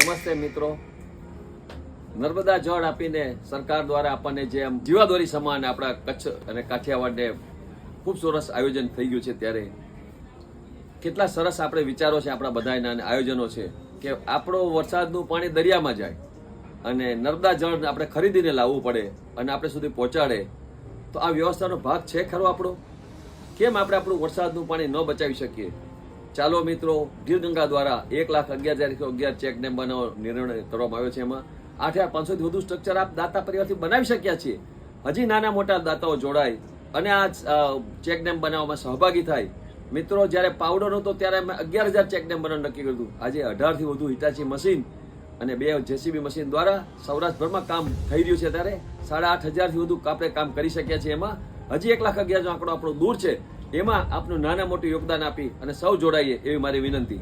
નમસ્તે મિત્રો, નર્મદા જળ આપીને સરકાર દ્વારા આપણને જે જીવાદોરી સમાન આપણા કચ્છ અને કાઠિયાવાડને ખૂબ સરસ આયોજન થઈ ગયું છે, ત્યારે કેટલા સરસ આપણે વિચારો છે, આપણા બધાના આયોજનો છે કે આપણો વરસાદનું પાણી દરિયામાં જાય અને નર્મદા જળ આપણે ખરીદીને લાવવું પડે અને આપણે સુધી પહોંચાડે. તો આ વ્યવસ્થાનો ભાગ છે ખરો આપણો? કેમ આપણે આપણું વરસાદનું પાણી ન બચાવી શકીએ? ચાલો મિત્રો, ગીર ગંગા દ્વારા 1,11,11 ચેક ડેમ બનાવવાનો નિર્ણય કરવામાં આવ્યો છે. એમાં 8,500 થી વધુ સ્ટ્રક્ચર આપ દાતા પરિવારથી બનાવી શક્યા છીએ. હજી નાના મોટા દાતાઓ જોડાય અને આ ચેક ડેમ બનાવવામાં સહભાગી થાય. મિત્રો, જ્યારે પાવડર હતો ત્યારે અમે 11,000 ચેક ડેમ બનાવવાનું નક્કી કર્યું. આજે 18 થી વધુ હિટાચી મશીન અને 2 જેસીબી મશીન દ્વારા સૌરાષ્ટ્રભરમાં કામ થઈ રહ્યું છે. ત્યારે 8,500 થી વધુ આપણે કામ કરી શક્યા છીએ. એમાં હજી 1,11,000 નો આંકડો આપણો દૂર છે. એમાં આપનું નાના મોટું યોગદાન આપી અને સૌ જોડાઈએ એવી મારી વિનંતી.